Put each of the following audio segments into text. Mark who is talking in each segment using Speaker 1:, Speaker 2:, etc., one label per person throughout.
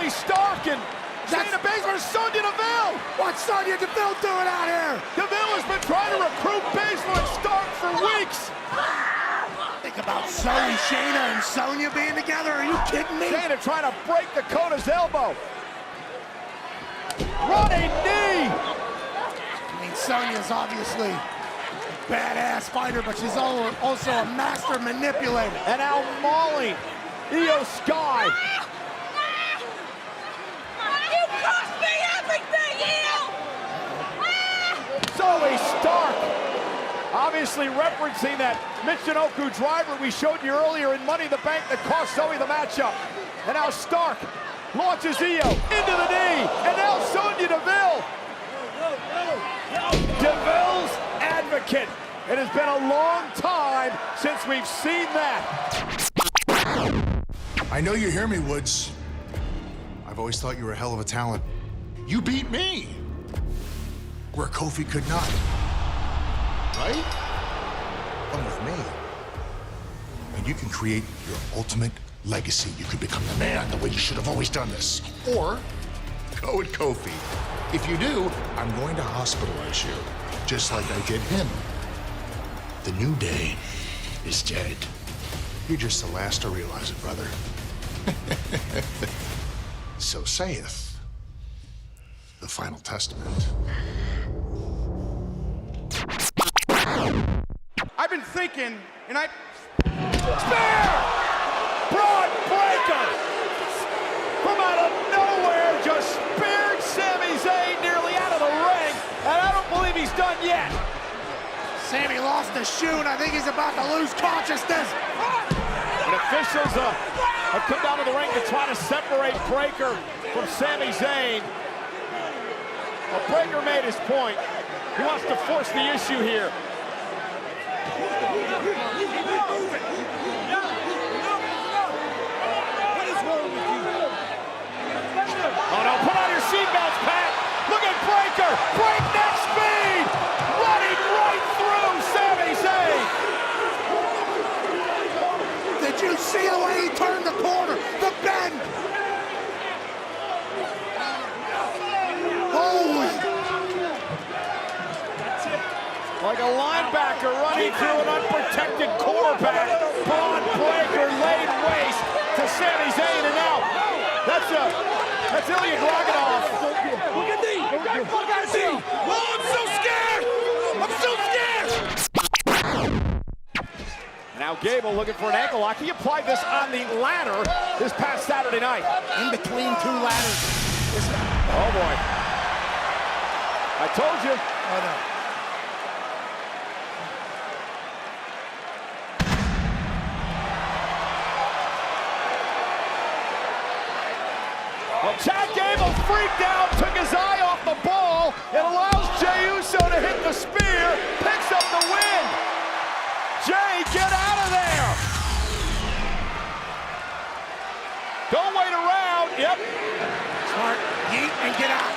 Speaker 1: Zoe Stark and Shayna Baszler, Sonya Deville.
Speaker 2: What's Sonya Deville doing out here?
Speaker 1: Deville has been trying to recruit Baszler and Stark for weeks.
Speaker 2: Think about Zoe, Shayna, and Sonya being together. Are you kidding me?
Speaker 1: Shayna trying to break Dakota's elbow. Running knee.
Speaker 2: I mean, Sonya's obviously a badass fighter, but she's also a master manipulator.
Speaker 1: And now mauling Io Sky.
Speaker 3: You cost me everything, Io!
Speaker 1: Zoe Stark. Obviously referencing that Michinoku driver we showed you earlier in Money in the Bank that cost Zoe the matchup. And now Stark launches Io into the knee. And now Sonya Deville. Deville's advocate. It has been a long time since we've seen that.
Speaker 4: I know you hear me, Woods. I've always thought you were a hell of a talent. You beat me, where Kofi could not. Right? Come with me. And you can create your ultimate legacy. You could become the man the way you should have always done this. Or go with Kofi. If you do, I'm going to hospitalize you, just like I did him. The New Day is dead. You're just the last to realize it, brother. So saith the Final Testament.
Speaker 5: I've been thinking, and
Speaker 1: Spear! Braun Breaker! From out of nowhere, just speared Sami Zayn nearly out of the ring, and I don't believe he's done yet.
Speaker 2: Sami lost a shoe, and I think he's about to lose consciousness.
Speaker 1: And officials have come down to the ring to try to separate Breaker from Sami Zayn. Well, Breaker made his point. He wants to force the issue here. Oh no, put on your seatbelts, Pat. Look at Breaker, breakneck speed, running right through Sami Zayn.
Speaker 2: Did you see the way he turned the corner? The bend! Holy!
Speaker 1: Like a linebacker running through an unprotected quarterback. Braun Breaker laid waste to Sami Zayn, and now that's Ilya Dragunov.
Speaker 5: look at me! Look at me! Oh, I'm so scared! I'm so scared!
Speaker 1: Now Gable looking for an ankle lock. He applied this on the ladder this past Saturday night.
Speaker 2: In between two ladders.
Speaker 1: Oh boy. I told you.
Speaker 2: Oh no.
Speaker 1: Well, Chad Gable freaked out, took his eye off the ball. It allows Jey Uso to hit the spear, picks up the win. Jey, get out of there. Don't wait around. Yep.
Speaker 2: Smart. Yeet and get out.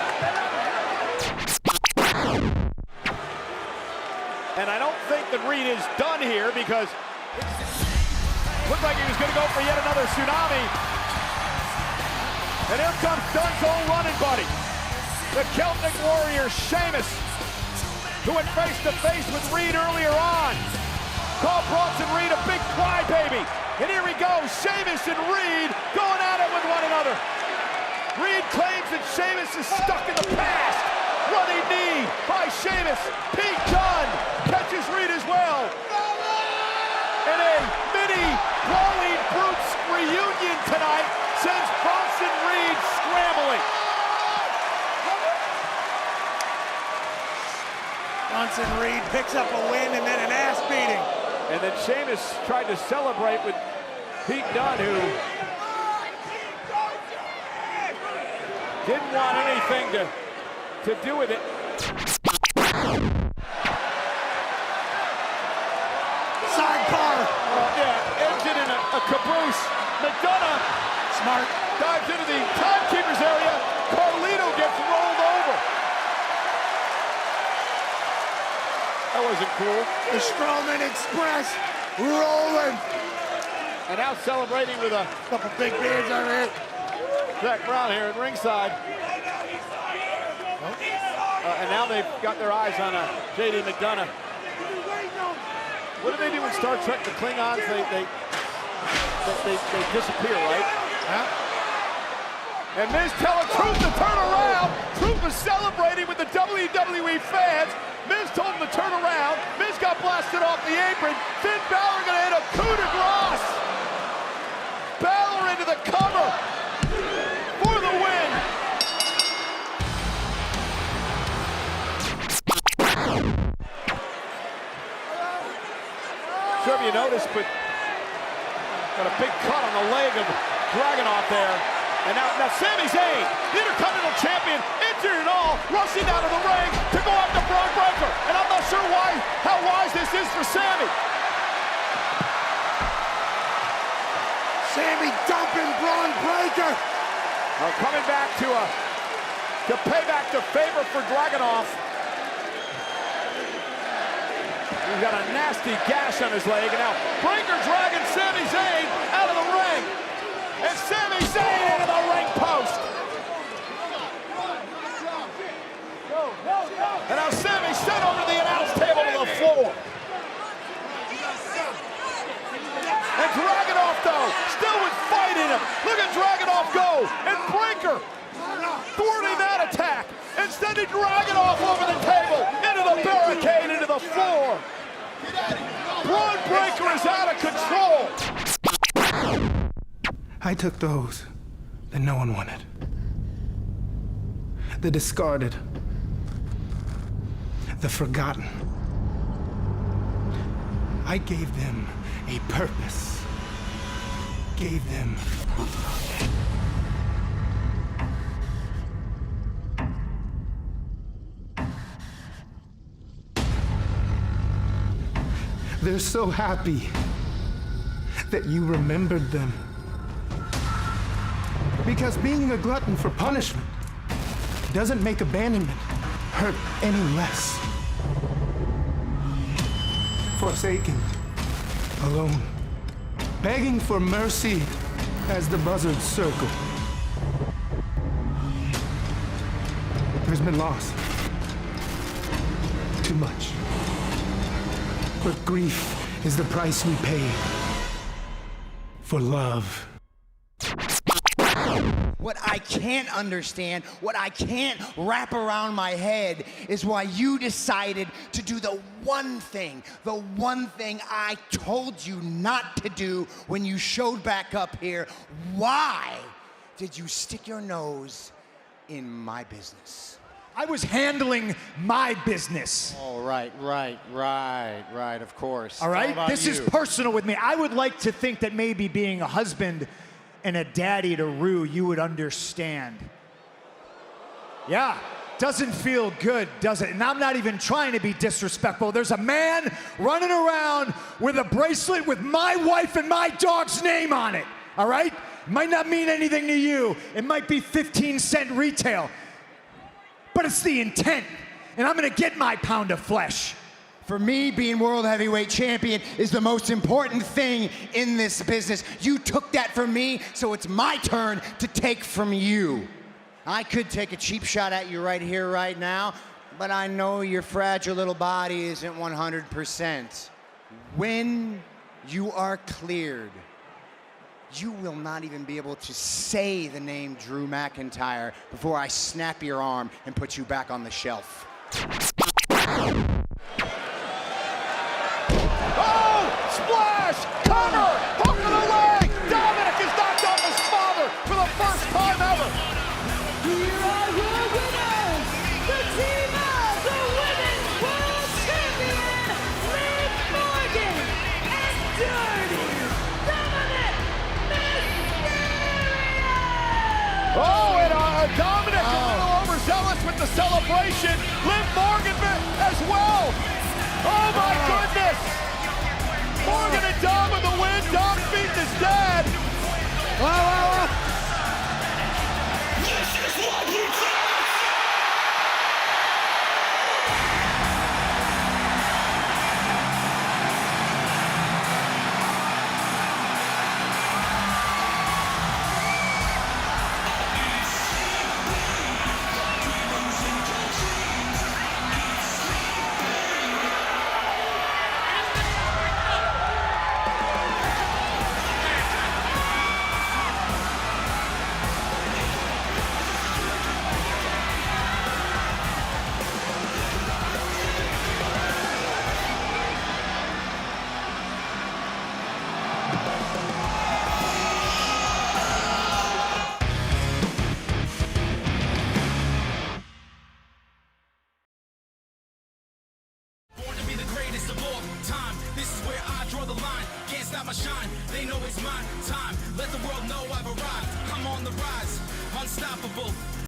Speaker 1: And I don't think that Reed is done here because it looked like he was going to go for yet another tsunami. And here comes Dunn's old running buddy, the Celtic Warrior Sheamus, who went face-to-face with Reed earlier on. Called Bronson Reed a big crybaby. And here he goes, Sheamus and Reed going at it with one another. Reed claims that Sheamus is stuck in the past. Running knee by Sheamus. Pete Dunne catches Reed as well. And a mini Brawling Brutes reunion tonight sends Bronson Reed scrambling.
Speaker 2: Bronson Reed picks up a win and then an ass beating.
Speaker 1: And then Sheamus tried to celebrate with Pete Dunne, who didn't want anything to do with it.
Speaker 2: Sidecar.
Speaker 1: Yeah, engine in a caboose. McDonough
Speaker 2: Smart.
Speaker 1: dives into the timekeeper's area. Carlito gets rolled over. That wasn't cool.
Speaker 2: The Strowman Express rolling.
Speaker 1: And now celebrating with a
Speaker 2: Couple big beards over here.
Speaker 1: Zach Brown here at ringside. And now they've got their eyes on J.D. McDonough. What do they do in Star Trek? The Klingons, they disappear, right?
Speaker 2: Huh?
Speaker 1: And Miz telling Truth to turn around. Truth was celebrating with the WWE fans. Miz told him to turn around. Miz got blasted off the apron. Finn Balor gonna hit a coup de grace. Balor into the cover for the win. Sure if you noticed, but got a big cut on the leg of Dragunov there. And now Sami Zayn, the Intercontinental Champion, injured and all, rushing out of the ring to go after Braun Breaker. And I'm not sure how wise this is for Sami.
Speaker 2: Sami dumping Braun Breaker.
Speaker 1: Coming back to pay back the favor for Dragunov. He's got a nasty gash on his leg, and now Breaker dragging Sami Zayn out of the ring. And Sami Zayn into the ring post. And now Sami sent over to the announce table to the floor. And Dragunov, though, still with fight in him. Look at Dragunov go. And Breaker thwarting that attack and sending Dragunov over the table, into the barricade, into the floor. Braun Breaker is out of control.
Speaker 6: I took those that no one wanted. The discarded. The forgotten. I gave them a purpose. Gave them they're so happy that you remembered them. Because being a glutton for punishment doesn't make abandonment hurt any less. Forsaken, alone, begging for mercy as the buzzards circle. There's been loss. Too much. But grief is the price we pay for love.
Speaker 7: What I can't understand, what I can't wrap around my head is why you decided to do the one thing I told you not to do when you showed back up here. Why did you stick your nose in my business?
Speaker 8: I was handling my business.
Speaker 7: Oh, right, of course.
Speaker 8: All right? This is personal with me. I would like to think that maybe being a husband and a daddy to Rue, you would understand. Yeah, doesn't feel good, does it? And I'm not even trying to be disrespectful. There's a man running around with a bracelet with my wife and my dog's name on it, all right? Might not mean anything to you. It might be 15-cent retail, but it's the intent, and I'm gonna get my pound of flesh.
Speaker 7: For me, being world heavyweight champion is the most important thing in this business. You took that from me, so it's my turn to take from you. I could take a cheap shot at you right here, right now, but I know your fragile little body isn't 100%. When you are cleared, you will not even be able to say the name Drew McIntyre before I snap your arm and put you back on the shelf.
Speaker 1: Splash! Cover! Hook to the leg! Dominic is knocked off his father for the first time ever!
Speaker 3: Here are your winners, the team of the Women's World Champion, Liv Morgan and Dirty Dominic Mysterio!
Speaker 1: Oh, and Dominic a little overzealous with the celebration. Liv Morgan as well! Oh my goodness! Morgan and Dom with the win. Dom beating his dad. Wow. This is what we do.
Speaker 5: This is where I draw the line. Can't stop my shine. They know it's my time. Let the world know I've arrived. I'm on the rise, unstoppable.